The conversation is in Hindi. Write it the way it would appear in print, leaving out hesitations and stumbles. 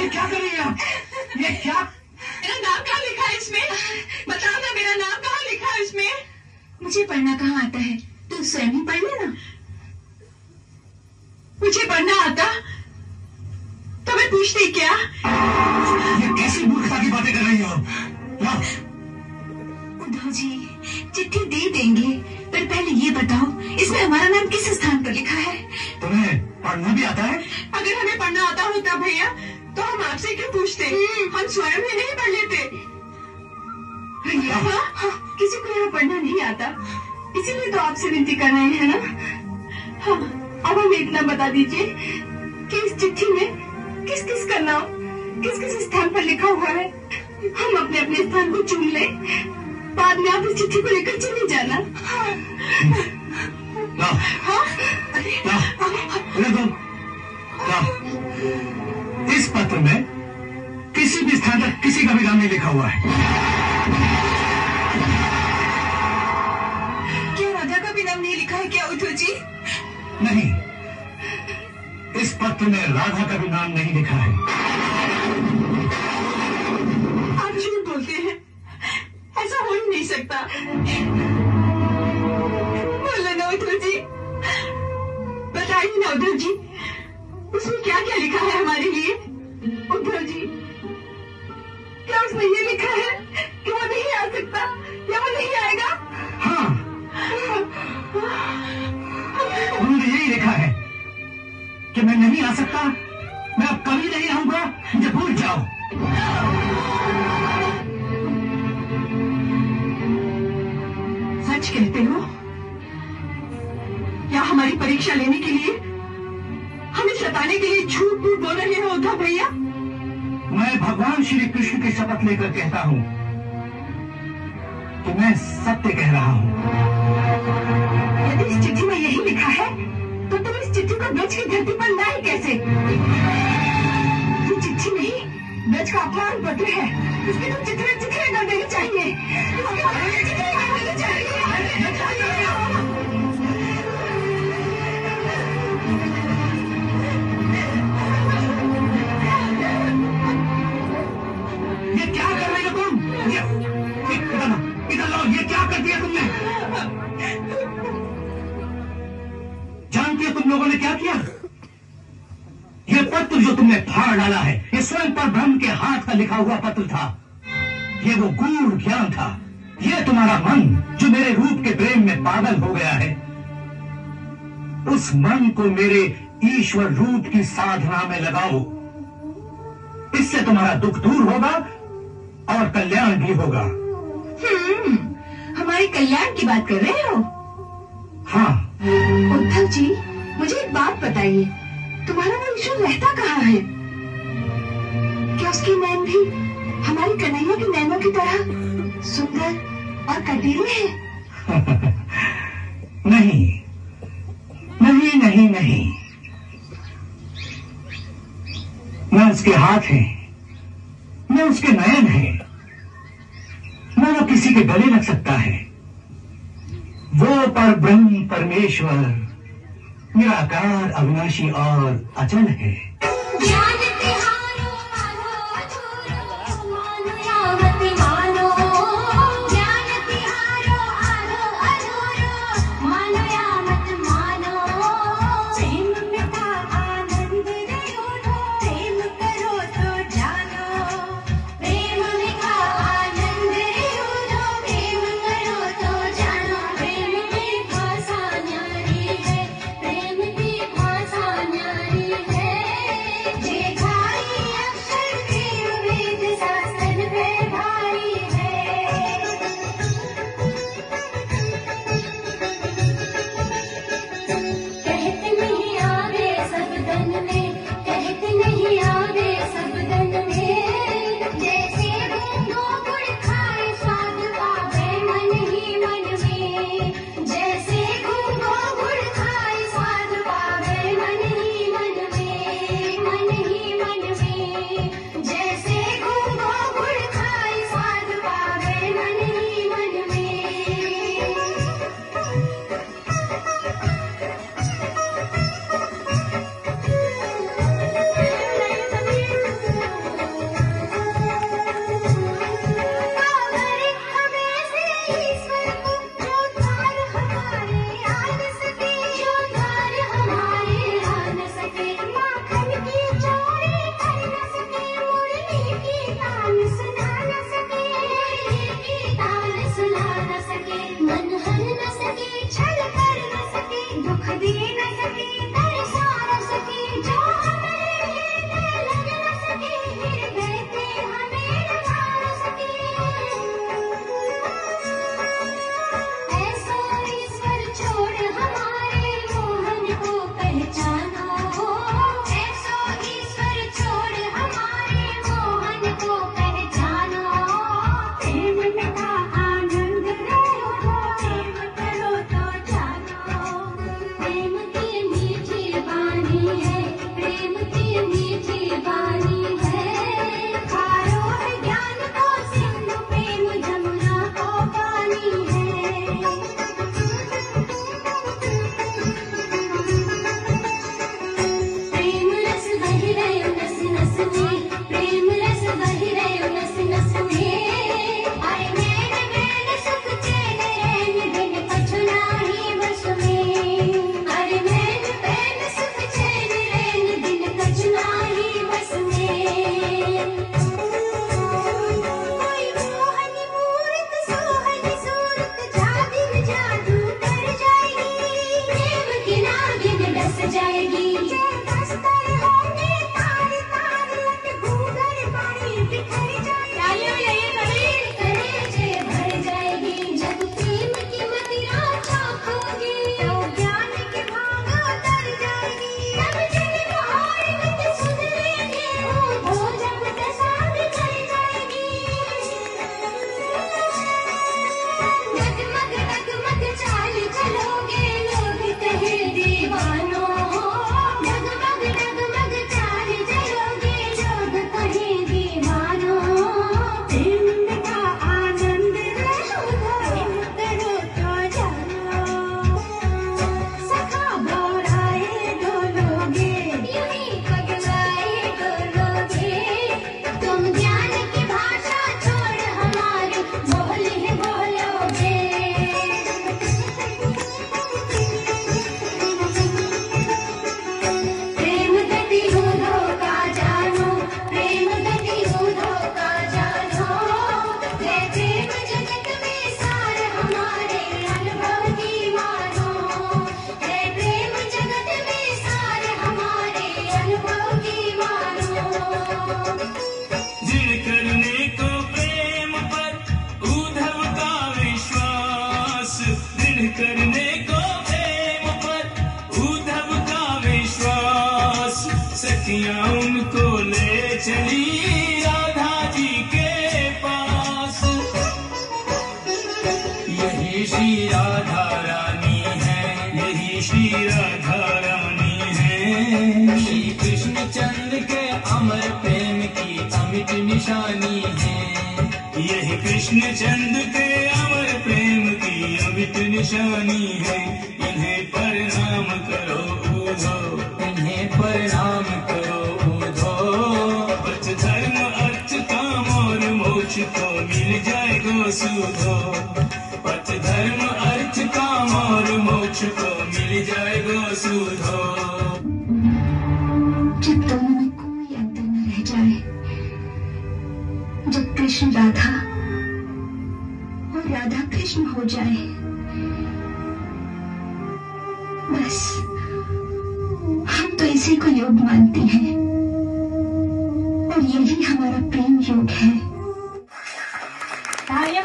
ये क्या कर रही है आप? ये क्या? मेरा नाम कहाँ लिखा है इसमें? बताओ ना, मेरा नाम कहाँ लिखा है इसमें? मुझे पढ़ना कहाँ आता है? तू स्वयं ही पढ़ लेना। मुझे पढ़ना आता तो मैं पूछती क्या? ये कैसी मूर्खता की बातें कर रही हो? उद्धव जी, चिट्ठी दे देंगे, पर पहले ये बताओ इसमें हमारा नाम किस स्थान पर लिखा है? तुम्हें पढ़ना भी आता है? अगर हमें पढ़ना आता होता भैया तो हम आपसे क्यों पूछते? हम स्वयं ही नहीं पढ़ लेते। हाँ, किसी को यहाँ पढ़ना नहीं आता, इसीलिए तो आपसे विनती कर रहे हैं ना। हाँ, अब हमें इतना बता दीजिए कि इस चिट्ठी में किस किस का नाम किस किस स्थान पर लिखा हुआ है। हम अपने अपने स्थान को चुन ले, बाद में आप इस चिट्ठी को लेकर चले जाना। हाँ? इस पत्र में किसी भी स्थान पर किसी का भी नाम नहीं लिखा हुआ है। क्या राधा का भी नाम नहीं लिखा है क्या उद्धव जी? नहीं, इस पत्र में राधा का भी नाम नहीं लिखा है। आप झूठ बोलते हैं, ऐसा हो ही नहीं सकता। बोलो ना उद्धव जी, बताइए ना उद्धव जी, उसमें क्या क्या लिखा है हमारे लिए? उद्धव जी, क्या उसमें ये लिखा है कि वो नहीं आ सकता या वो नहीं आएगा? हाँ, उन्होंने यही लिखा है कि मैं नहीं आ सकता, मैं अब कभी नहीं आऊंगा, मुझे भूल जाओ। सच कहते हो या हमारी परीक्षा लेने के लिए, हमें सताने के लिए झूठ मूठ बोल रहे हो उद्धव भैया? मैं भगवान श्री कृष्ण की शपथ लेकर कहता हूँ कि मैं सत्य कह रहा हूँ। यदि इस चिट्ठी में यही लिखा है तो तुम इस चिट्ठी को ब्रज की धरती पर लाई कैसे? ये चिट्ठी नहीं, ब्रज का अपमान पत्र है। इसके तो चिट्ठी कर देनी चाहिए। ये क्या कर रही हो तुम? इधर लो, ये क्या कर दिया तुमने? जानती हो तुम लोगों ने क्या किया? ये पत्र जो तुमने फाड़ डाला है, ये स्वयं पर ब्रह्म के हाथ का लिखा हुआ पत्र था। ये वो गूढ़ ज्ञान था। ये तुम्हारा मन जो मेरे रूप के प्रेम में पागल हो गया है, उस मन को मेरे ईश्वर रूप की साधना में लगाओ। इससे तुम्हारा दुख दूर होगा और कल्याण भी होगा। हमारे कल्याण की बात कर रहे हो? हाँ। उद्धव जी, मुझे एक बात बताइए, तुम्हारा वो ईश्वर रहता कहाँ है? क्या उसके नैन भी हमारी कन्हैया के नैनों की तरह सुंदर और कटीले हैं? नहीं, नहीं, नहीं, नहीं। न उसके हाथ हैं, न उसके नयन हैं, न वो किसी के गले लग सकता है। वो पर ब्रह्म परमेश्वर निराकार, अविनाशी और अचल है। प्रेम रस बह रहे नस नस में, प्रेम रस बह रहे नस नस में। आए नैन नैन सुख चैन रैन बिन कछु नाही बस में। अरे नैन नैन सुख चैन रैन बिन कछु नाही बस में। कोई मोहन मूरत सोहन सूरत जादिन जादू कर जाएगी, प्रेम की नागिन डस जाएगी। बस्तर होंगे तार तार लट घूंघट पानी बिखर जाएगी, कलेजे भर जाएगी। जब प्रेम की मदिरा चाखोगे तो ज्ञान के भाग उतर जाएगी। तब जन्म और गत सुधरेंगे हो जब दशा बिखर जाएगी। डगमग डगमग चाल चलोगे लोग कहे दीवानो, डगमग डगमग चाल चलोगे लोग कहे दीवानो। प्रेम का आनंद लो करो तो जानो, सखा गौराए डोलोगे यूं ही पगलाए डोलोगे। तुम ज्ञान की भाषा छोड़ हमारी बोल ही बोलोगे। प्रेम गति ऊधो का जानो, प्रेम गति ऊधो का जानो। जय प्रेम जगत में सार हमारे अनुभव की मानो। जय प्रेम जगत में सार हमारे अनुभव की मानो। दृढ़ करने को प्रेम पर उद्धव का विश्वास, दृढ़ करने को प्रेम पर उद्धव का विश्वास। सखियां उनको ले चली राधा जी के पास। यही श्री राधा रानी है, यही श्री राधा रानी है। श्री कृष्ण चंद्र के अमर प्रेम की अमिट निशानी है। यही कृष्ण चंद्र के अमर प्रेम की अमिट निशानी है। इन्हें प्रणाम करो ऊधो, इन्हें प्रणाम करो ऊधो। पथ धर्म अर्थ काम और मोक्ष को मिल जाएगा सुधो। पथ धर्म अर्थ काम और मोक्ष को मिल जाएगा सुधो। जब दोनों में कोई अंतर न रह जाए, जब कृष्ण राधा और राधा कृष्ण हो जाए, बस हम तो इसी को योग मानते हैं और यही हमारा प्रेम योग है।